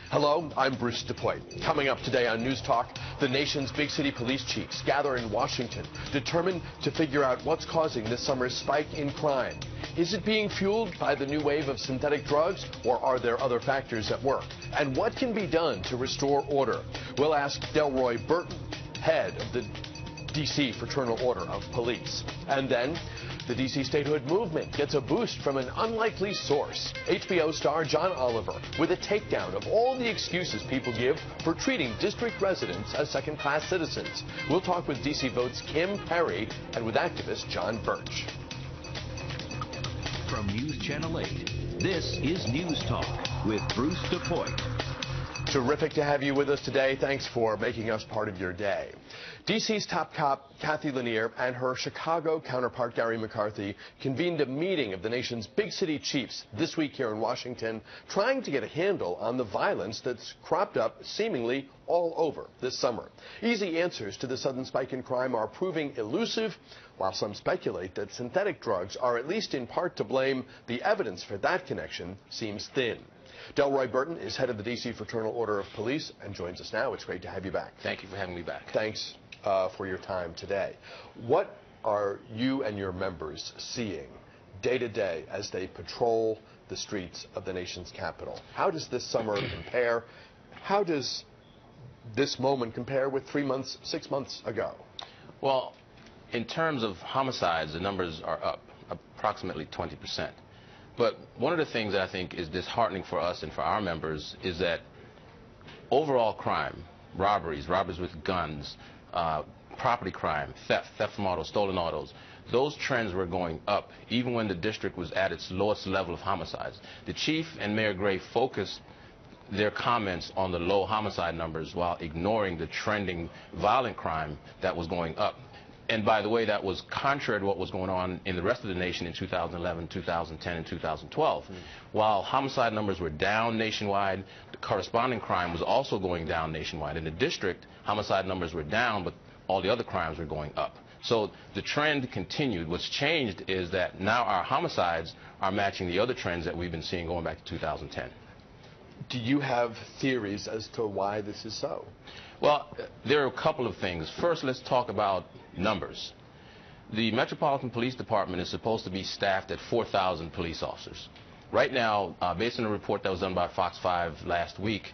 Hello, I'm Bruce DePoit. Coming up today on News Talk, the nation's big city police chiefs gather in Washington, determined to figure out what's causing this summer's spike in crime. Is it being fueled by the new wave of synthetic drugs, or are there other factors at work? And what can be done to restore order? We'll ask Delroy Burton, head of the DC Fraternal Order of Police. And then, the DC statehood movement gets a boost from an unlikely source. HBO star John Oliver with a takedown of all the excuses people give for treating district residents as second-class citizens. We'll talk with DC Vote's Kim Perry and with activist John Birch. From News Channel 8, this is News Talk with Bruce DePoit. Terrific to have you with us today. Thanks for making us part of your day. DC's top cop, Kathy Lanier, and her Chicago counterpart, Gary McCarthy, convened a meeting of the nation's big city chiefs this week here in Washington, trying to get a handle on the violence that's cropped up seemingly all over this summer. Easy answers to the sudden spike in crime are proving elusive, while some speculate that synthetic drugs are at least in part to blame. The evidence for that connection seems thin. Delroy Burton is head of the DC Fraternal Order of Police and joins us now. It's great to have you back. Thank you for having me back. Thanks for your time today. What are you and your members seeing day to day as they patrol the streets of the nation's capital? How does this summer compare? How does this moment compare with 3 months, 6 months ago? Well, in terms of homicides, the numbers are up approximately 20%. But one of the things that I think is disheartening for us and for our members is that overall crime, robberies with guns, property crime, theft from autos, stolen autos, those trends were going up even when the district was at its lowest level of homicides. The chief and Mayor Gray focused their comments on the low homicide numbers while ignoring the trending violent crime that was going up. And by the way, that was contrary to what was going on in the rest of the nation in 2011, 2010, and 2012. While homicide numbers were down nationwide, the corresponding crime was also going down nationwide. In the district, homicide numbers were down, but all the other crimes were going up. So the trend continued. What's changed is that now our homicides are matching the other trends that we've been seeing going back to 2010. Do you have theories as to why this is so? Well, there are a couple of things. First, let's talk about numbers. The Metropolitan Police Department is supposed to be staffed at 4,000 police officers. Right now, based on a report that was done by Fox 5 last week,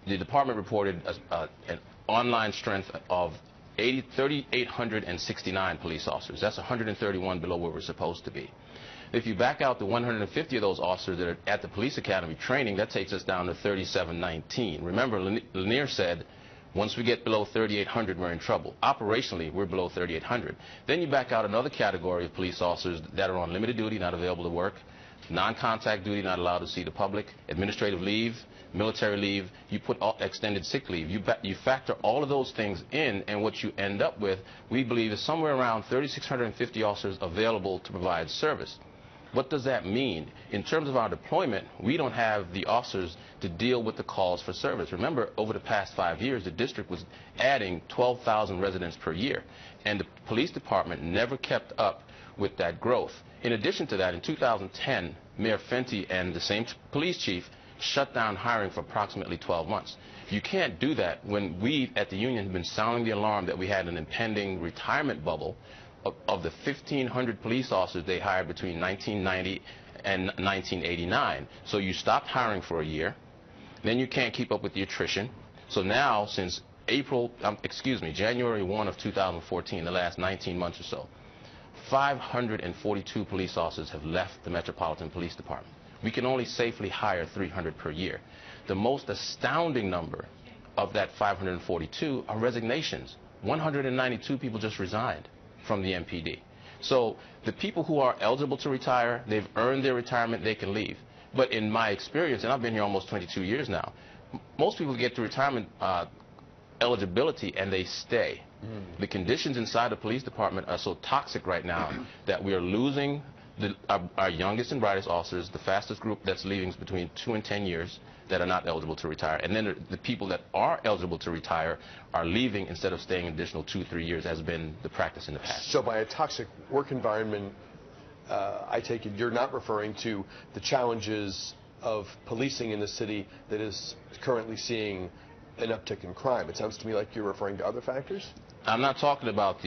the department reported an online strength of 3,869 police officers. That's 131 below where we're supposed to be. If you back out the 150 of those officers that are at the police academy training, that takes us down to 3,719. Remember, Lanier said, once we get below 3,800, we're in trouble. Operationally, we're below 3,800. Then you back out another category of police officers that are on limited duty, not available to work, non-contact duty, not allowed to see the public, administrative leave, military leave. You put extended sick leave. You factor all of those things in, and what you end up with, we believe, is somewhere around 3,650 officers available to provide service. What does that mean? In terms of our deployment, we don't have the officers to deal with the calls for service. Remember, over the past 5 years, the district was adding 12,000 residents per year, and the police department never kept up with that growth. In addition to that, in 2010, Mayor Fenty and the same police chief shut down hiring for approximately 12 months. You can't do that when we at the union have been sounding the alarm that we had an impending retirement bubble of the 1,500 police officers they hired between 1990 and 1989. So you stopped hiring for a year, then you can't keep up with the attrition. So now, since January 1 of 2014, the last 19 months or so, 542 police officers have left the Metropolitan Police Department. We can only safely hire 300 per year. The most astounding number of that 542 are resignations. 192 people just resigned from the MPD. So the people who are eligible to retire, they've earned their retirement, they can leave. But in my experience, and I've been here almost 22 years now, most people get to retirement eligibility and they stay. The conditions inside the police department are so toxic right now that we are losing our youngest and brightest officers. The fastest group that's leaving is between 2 and 10 years that are not eligible to retire. And then the people that are eligible to retire are leaving instead of staying an additional 2-3 years, as has been the practice in the past. So by a toxic work environment, I take it you're not referring to the challenges of policing in the city that is currently seeing an uptick in crime? It sounds to me like you're referring to other factors. I'm not talking about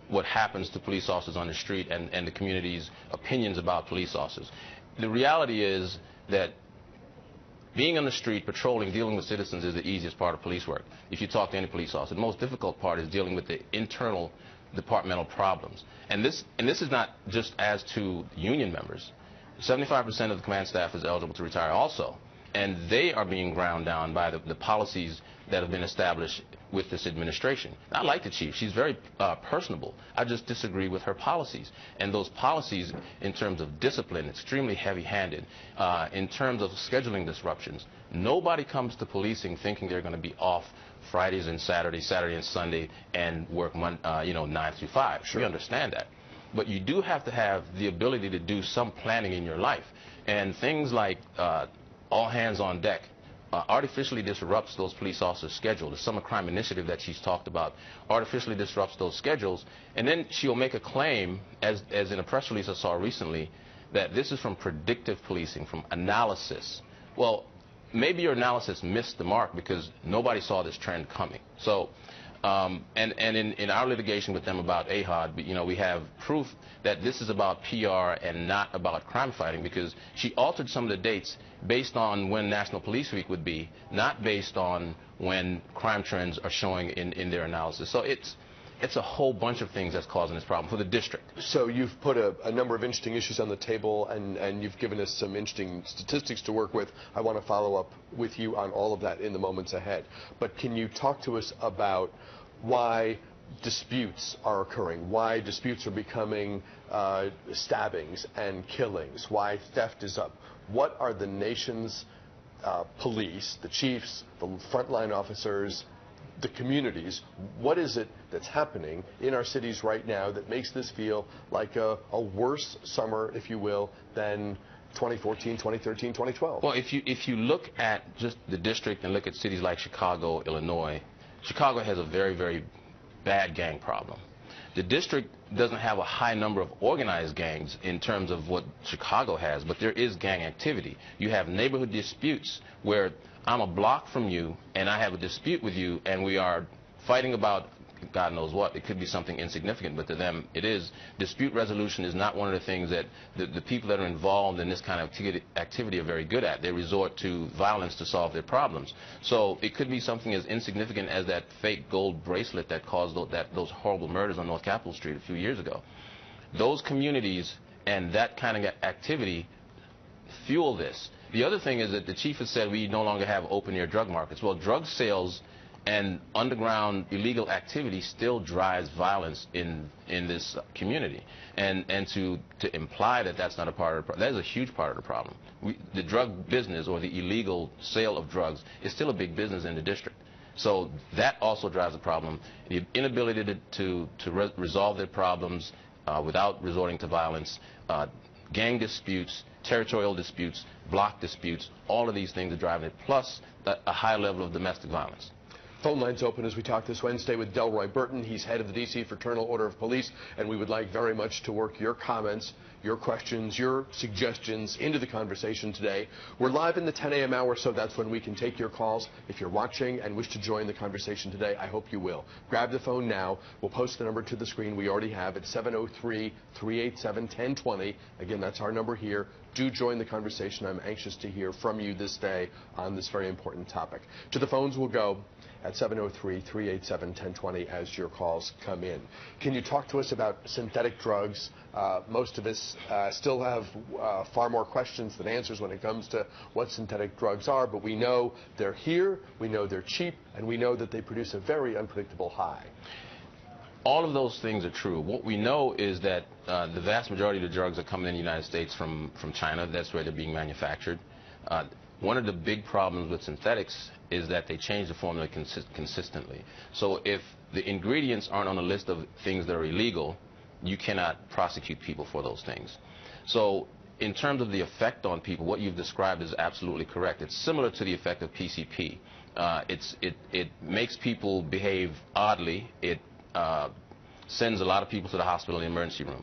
what happens to police officers on the street and the community's opinions about police officers. The reality is that being on the street, patrolling, dealing with citizens is the easiest part of police work. If you talk to any police officer, the most difficult part is dealing with the internal departmental problems. And this is not just as to union members. 75% of the command staff is eligible to retire also. And they are being ground down by the policies that have been established with this administration. I like the chief. She's very personable. I just disagree with her policies. And those policies, in terms of discipline, extremely heavy-handed. In terms of scheduling disruptions, nobody comes to policing thinking they're going to be off Fridays and Saturdays, Saturday and Sunday, and work 9 through 5. Sure. We understand that. But you do have to have the ability to do some planning in your life. And things like all hands on deck artificially disrupts those police officers' schedule. The summer crime initiative that she's talked about artificially disrupts those schedules. And then she'll make a claim, as in a press release I saw recently, that this is from predictive policing, from analysis. Well, maybe your analysis missed the mark because nobody saw this trend coming. So, and in our litigation with them about AHOD, we have proof that this is about PR and not about crime fighting, because she altered some of the dates based on when National Police Week would be, not based on when crime trends are showing in their analysis. So it's a whole bunch of things that's causing this problem for the district. So you've put a number of interesting issues on the table, and you've given us some interesting statistics to work with. I want to follow up with you on all of that in the moments ahead. But can you talk to us about why disputes are occurring, why disputes are becoming stabbings and killings, why theft is up? What are the nation's police, the chiefs, the frontline officers, the communities, what is it that's happening in our cities right now that makes this feel like a worse summer, if you will, than 2014, 2013, 2012? Well, if you look at just the district and look at cities like Chicago, Illinois, Chicago has a very, very bad gang problem. The district doesn't have a high number of organized gangs in terms of what Chicago has, but there is gang activity. You have neighborhood disputes where I'm a block from you and I have a dispute with you and we are fighting about God knows what. It could be something insignificant, but to them it is. Dispute resolution is not one of the things that the people that are involved in this kind of activity are very good at. They resort to violence to solve their problems. So it could be something as insignificant as that fake gold bracelet that caused those horrible murders on North Capitol Street a few years ago. Those communities and that kind of activity fuel this. The other thing is that the chief has said we no longer have open-air drug markets. Well, drug sales and underground illegal activity still drives violence in this community. And to imply that that's not a part of the problem, that is a huge part of the problem. The drug business or the illegal sale of drugs is still a big business in the district. So that also drives the problem. The inability to resolve their problems without resorting to violence, gang disputes, territorial disputes, block disputes, all of these things are driving it, plus a high level of domestic violence. Phone lines open as we talk this Wednesday with Delroy Burton. He's head of the DC Fraternal Order of Police, and we would like very much to work your comments, your questions, your suggestions into the conversation today. We're live in the 10 a.m. hour, so that's when we can take your calls. If you're watching and wish to join the conversation today, I hope you will. Grab the phone now. We'll post the number to the screen. We already have it, 703-387-1020. Again, that's our number here. Do join the conversation. I'm anxious to hear from you this day on this very important topic. To the phones we'll go at 703-387-1020 as your calls come in. Can you talk to us about synthetic drugs? Most of us still have far more questions than answers when it comes to what synthetic drugs are, but we know they're here, we know they're cheap, and we know that they produce a very unpredictable high. All of those things are true. What we know is that the vast majority of the drugs are coming in the United States from China. That's where they're being manufactured. One of the big problems with synthetics is that they change the formula consistently. So if the ingredients aren't on a list of things that are illegal, you cannot prosecute people for those things. So in terms of the effect on people, what you've described is absolutely correct. It's similar to the effect of PCP. It makes people behave oddly. It sends a lot of people to the hospital in the emergency room.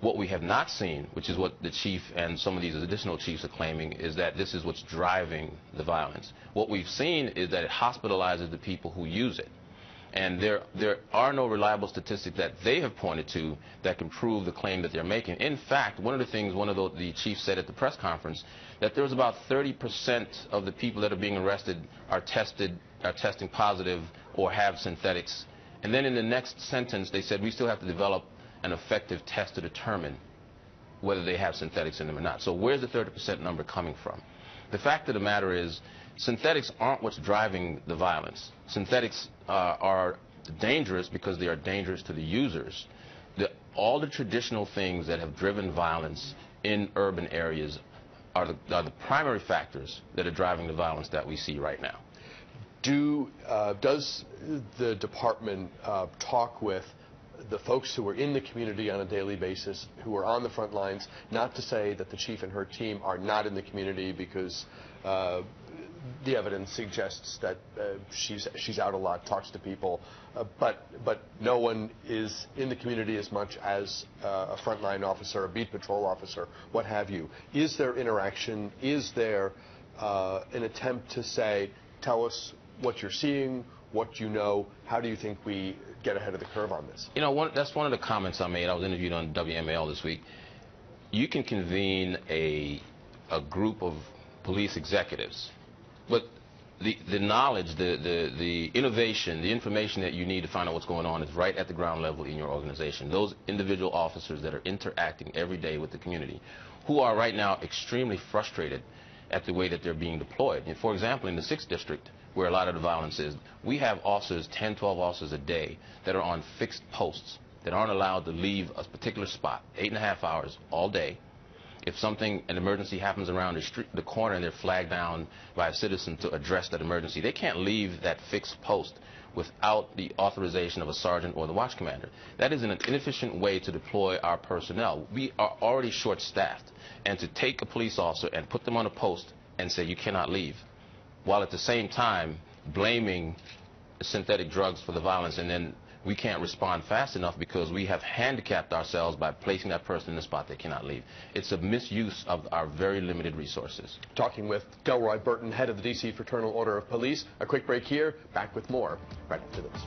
What we have not seen, which is what the chief and some of these additional chiefs are claiming, is that this is what's driving the violence. What we've seen is that it hospitalizes the people who use it. And there are no reliable statistics that they have pointed to that can prove the claim that they're making. In fact, one of the things the chief said at the press conference, that there's about 30% of the people that are being arrested are testing positive or have synthetics. And then in the next sentence, they said we still have to develop an effective test to determine whether they have synthetics in them or not. So where's the 30% number coming from? The fact of the matter is, synthetics aren't what's driving the violence. Synthetics are dangerous because they are dangerous to the users. All the traditional things that have driven violence in urban areas are the primary factors that are driving the violence that we see right now. Does the department talk with the folks who are in the community on a daily basis, who are on the front lines? Not to say that the chief and her team are not in the community, because the evidence suggests that she's out a lot, talks to people, but no one is in the community as much as a frontline officer, a beat patrol officer, what have you. Is there interaction? Is there an attempt to say, tell us what you're seeing, what you know, how do you think we get ahead of the curve on this? You know, that's one of the comments I made. I was interviewed on WMAL this week. You can convene a group of police executives, but the knowledge, the innovation, the information that you need to find out what's going on is right at the ground level in your organization. Those individual officers that are interacting every day with the community, who are right now extremely frustrated at the way that they're being deployed. And for example, in the 6th District, where a lot of the violence is, we have officers, 10, 12 officers a day, that are on fixed posts, that aren't allowed to leave a particular spot, 8.5 hours all day. If an emergency happens around the corner and they're flagged down by a citizen to address that emergency, they can't leave that fixed post without the authorization of a sergeant or the watch commander. That is an inefficient way to deploy our personnel. We are already short-staffed, and to take a police officer and put them on a post and say you cannot leave, while at the same time blaming synthetic drugs for the violence, and then we can't respond fast enough because we have handicapped ourselves by placing that person in the spot they cannot leave. It's a misuse of our very limited resources. Talking with Delroy Burton, head of the DC Fraternal Order of Police. A quick break here. Back with more right after this.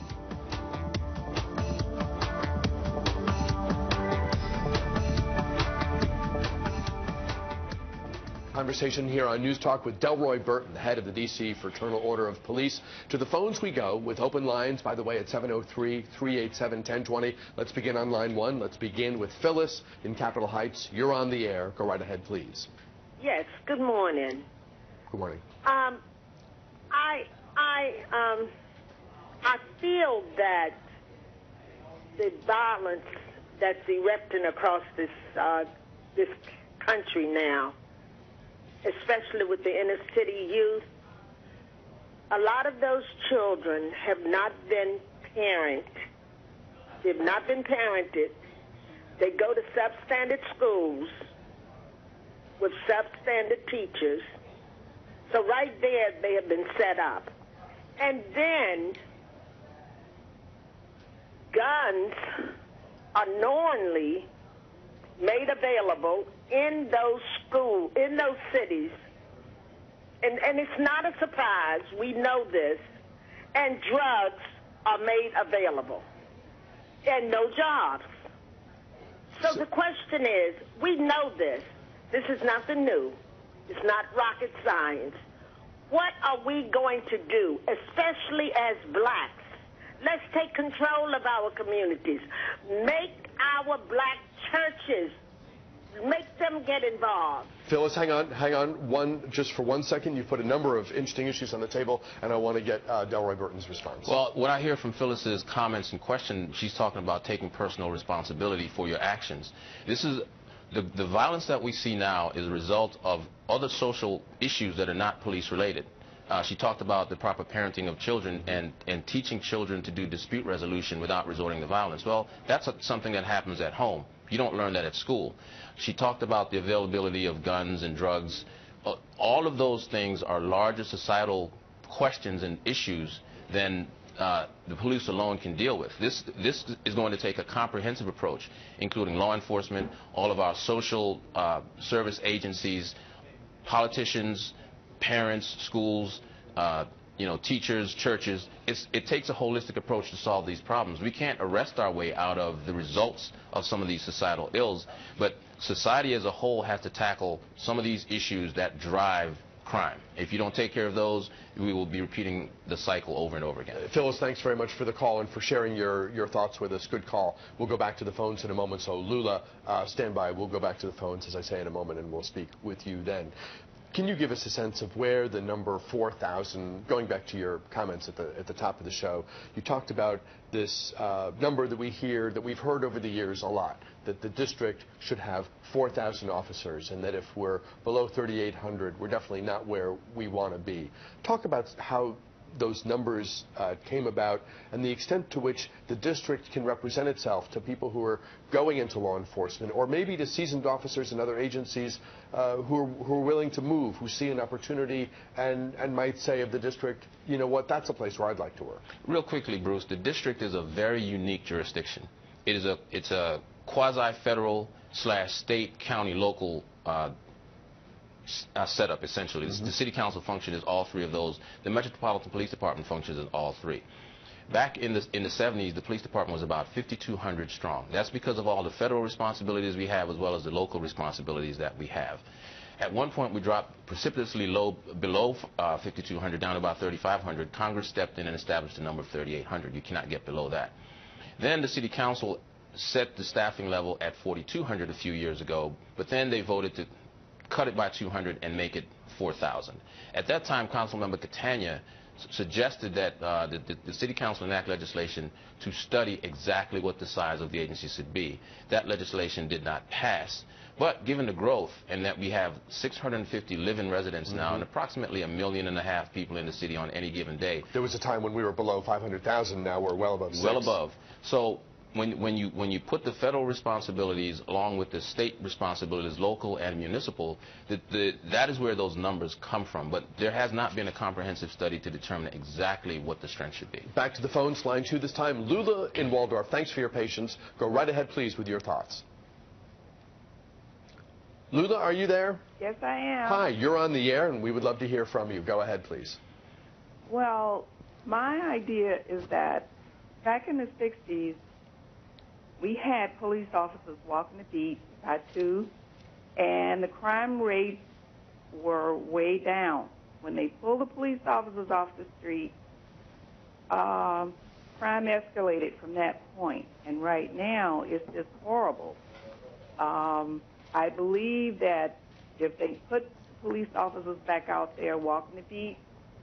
Conversation here on News Talk with Delroy Burton, the head of the D.C. Fraternal Order of Police. To the phones we go with open lines, by the way, at 703-387-1020. Let's begin on line 1. Let's begin with Phyllis in Capitol Heights. You're on the air. Go right ahead, please. Yes, good morning. Good morning. I feel that the violence that's erupting across this country now, especially with the inner city youth, a lot of those children have not been parented. They've not been parented. They go to substandard schools with substandard teachers. So right there, they have been set up. And then guns are knowingly made available in those schools, in those cities. And it's not a surprise. We know this. And drugs are made available. And no jobs. So the question is, we know this. This is nothing new. It's not rocket science. What are we going to do, especially as blacks? Let's take control of our communities. Make our black churches, make them get involved. Phyllis, hang on. Just for 1 second, you put a number of interesting issues on the table, and I want to get Delroy Burton's response. Well, what I hear from Phyllis's comments and question, she's talking about taking personal responsibility for your actions. This is the violence that we see now is a result of other social issues that are not police related. She talked about the proper parenting of children and teaching children to do dispute resolution without resorting to violence. Well, that's something that happens at home. You don't learn that at school. She talked about the availability of guns and drugs. All of those things are larger societal questions and issues than the police alone can deal with. This is going to take a comprehensive approach, including law enforcement, all of our social service agencies, politicians, parents, schools, teachers, churches. It takes a holistic approach to solve these problems. We can't arrest our way out of the results of some of these societal ills, but society as a whole has to tackle some of these issues that drive crime. If you don't take care of those, we will be repeating the cycle over and over again. Phyllis, thanks very much for the call and for sharing your thoughts with us. Good call. We'll go back to the phones in a moment. So Lula, stand by. We'll go back to the phones, as I say, in a moment, and we'll speak with you then. Can you give us a sense of where the number 4,000, going back to your comments at the top of the show, you talked about this number that we've heard over the years a lot, that the district should have 4,000 officers, and that if we're below 3,800, we're definitely not where we want to be. Talk about how those numbers came about and the extent to which the district can represent itself to people who are going into law enforcement, or maybe to seasoned officers in other agencies who are willing to move, who see an opportunity and might say of the district, you know what, that's a place where I'd like to work. Real quickly, Bruce, the district is a very unique jurisdiction. It's a quasi-federal / state, county, local setup, essentially. The city council function is all three of those. The Metropolitan Police Department functions in all three. Back in the 70s, the police department was about 5,200 strong. That's because of all the federal responsibilities we have as well as the local responsibilities that we have. At one point, we dropped precipitously low, below 5,200, down to about 3,500. Congress stepped in and established a number of 3,800. You cannot get below that. Then the city council set the staffing level at 4,200 a few years ago, but then they voted to cut it by 200 and make it 4,000. At that time, Councilmember Catania suggested that the city council enact legislation to study exactly what the size of the agency should be. That legislation did not pass. But given the growth and that we have 650 live-in residents now and approximately 1.5 million people in the city on any given day. There was a time when we were below 500,000. Now we're well above 6. Well above. So when you put the federal responsibilities along with the state responsibilities, local and municipal, that is where those numbers come from. But there has not been a comprehensive study to determine exactly what the strength should be. Back to the phones, line 2 this time. Lula in Waldorf, thanks for your patience. Go right ahead, please, with your thoughts. Lula, are you there? Yes, I am. Hi, you're on the air, and we would love to hear from you. Go ahead, please. Well, my idea is that back in the 60s, we had police officers walking the beat by 2, and the crime rates were way down. When they pulled the police officers off the street, crime escalated from that point. And right now, it's just horrible. I believe that if they put police officers back out there walking the beat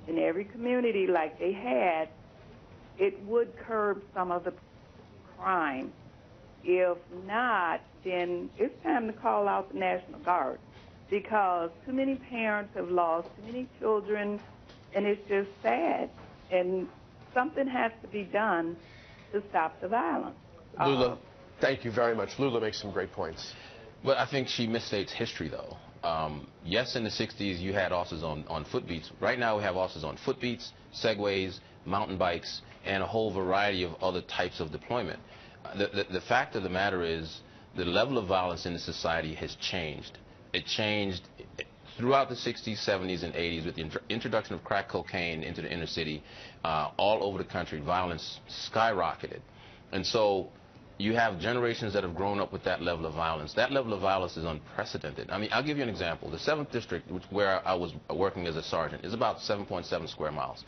in every community like they had, it would curb some of the crime. If not, then it's time to call out the National Guard, because too many parents have lost too many children, and it's just sad. And something has to be done to stop the violence. Lula, thank you very much. Lula makes some great points. But I think she misstates history, though. Yes, in the 60s, you had officers on foot beats. Right now, we have officers on foot beats, segways, mountain bikes, and a whole variety of other types of deployment. The fact of the matter is the level of violence in the society has changed. It changed throughout the 60s, 70s, and 80s with the introduction of crack cocaine into the inner city. All over the country, violence skyrocketed. And so you have generations that have grown up with that level of violence. That level of violence is unprecedented. I mean, I'll give you an example. The 7th District, where I was working as a sergeant, is about 7.7 square miles.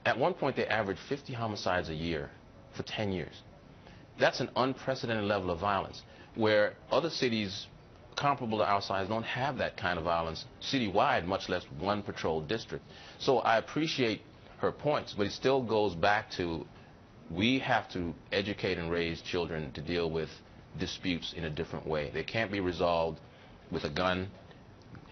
At one point, they averaged 50 homicides a year for 10 years. That's an unprecedented level of violence, where other cities comparable to our size don't have that kind of violence citywide, much less one patrol district. So I appreciate her points, but it still goes back to we have to educate and raise children to deal with disputes in a different way. They can't be resolved with a gun,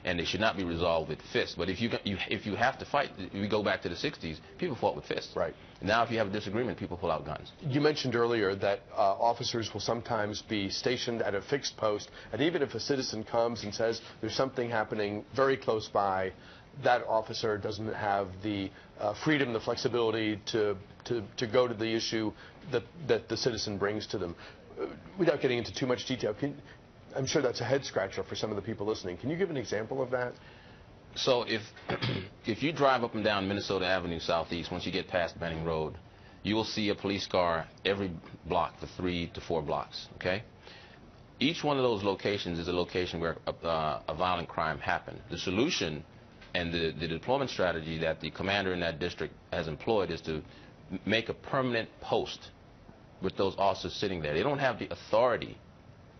and they should not be resolved with fists. But if you have to fight, we go back to the 60s, people fought with fists. Right. Now if you have a disagreement, people pull out guns. You mentioned earlier that officers will sometimes be stationed at a fixed post, and even if a citizen comes and says there's something happening very close by, that officer doesn't have the freedom, the flexibility to go to the issue that the citizen brings to them. Without getting into too much detail, I'm sure that's a head scratcher for some of the people listening. Can you give an example of that? So if you drive up and down Minnesota Avenue Southeast, once you get past Benning Road, you will see a police car every block for 3 to 4 blocks, okay? Each one of those locations is a location where a violent crime happened. The solution and the deployment strategy that the commander in that district has employed is to make a permanent post with those officers sitting there. They don't have the authority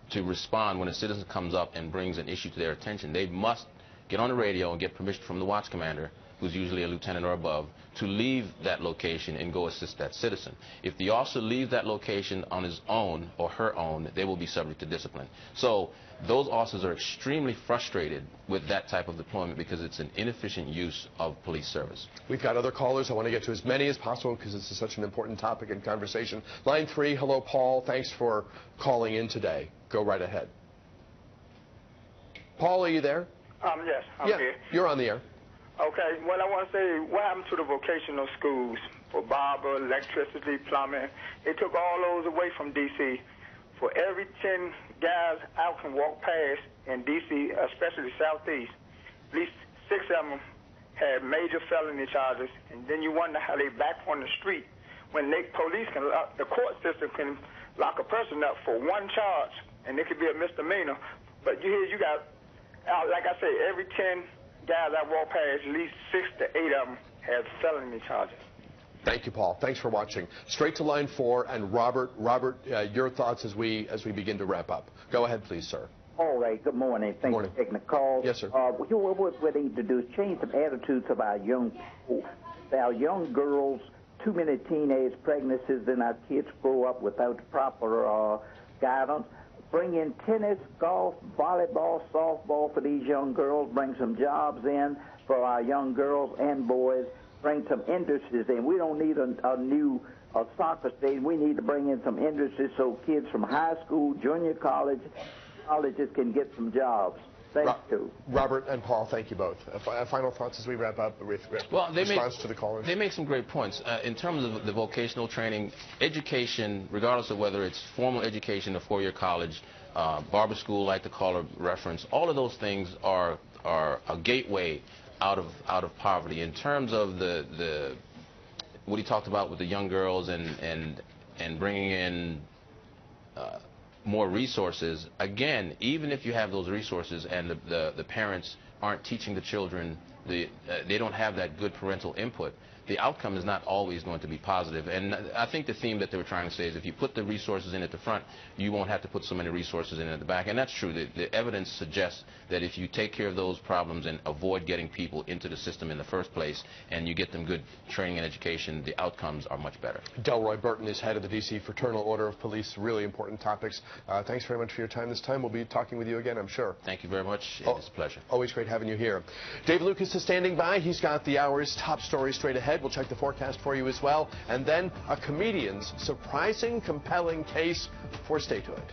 to respond when a citizen comes up and brings an issue to their attention. They must get on the radio and get permission from the watch commander, who's usually a lieutenant or above, to leave that location and go assist that citizen. If the officer leaves that location on his own or her own, they will be subject to discipline. So those officers are extremely frustrated with that type of deployment because it's an inefficient use of police service. We've got other callers. I want to get to as many as possible because this is such an important topic and conversation. Line 3, hello, Paul. Thanks for calling in today. Go right ahead. Paul, are you there? Yes, I'm here. You're on the air. Okay, well, I want to say, what happened to the vocational schools for barber, electricity, plumbing? They took all those away from D.C. For every 10 guys out can walk past in D.C., especially Southeast, at least 6 of them had major felony charges, and then you wonder how they back on the street when police can the court system can lock a person up for 1 charge, and it could be a misdemeanor. But you got, like I say, every 10 guys I walk past, at least 6 to 8 of them have felony charges. Thank you, Paul. Thanks for watching. Straight to line 4, and Robert, your thoughts as we begin to wrap up. Go ahead, please, sir. All right. Good morning. Thanks for taking the call. Yes, sir. What we need to do is change some attitudes of our young people. Our young girls, too many teenage pregnancies, and our kids grow up without the proper guidance. Bring in tennis, golf, volleyball, softball for these young girls. Bring some jobs in for our young girls and boys. Bring some industries in. We don't need a new soccer stadium. We need to bring in some industries so kids from high school, junior colleges can get some jobs. Thank you. Robert and Paul, thank you both. Final thoughts as we wrap up with response to the callers? They make some great points. In terms of the vocational training, education, regardless of whether it's formal education or 4-year college, barber school, like the caller referenced, all of those things are a gateway out of poverty. In terms of what he talked about with the young girls and bringing in more resources, again, even if you have those resources and the parents aren't teaching the children, they don't have that good parental input, the outcome is not always going to be positive. And I think the theme that they were trying to say is if you put the resources in at the front, you won't have to put so many resources in at the back. And that's true. The evidence suggests that if you take care of those problems and avoid getting people into the system in the first place and you get them good training and education, the outcomes are much better. Delroy Burton is head of the D.C. Fraternal Order of Police. Really important topics. Thanks very much for your time this time. We'll be talking with you again, I'm sure. Thank you very much. It's a pleasure. Always great having you here. Dave Lucas is standing by. He's got the hour's top story straight ahead. We'll check the forecast for you as well. And then a comedian's surprising, compelling case for Stay To It.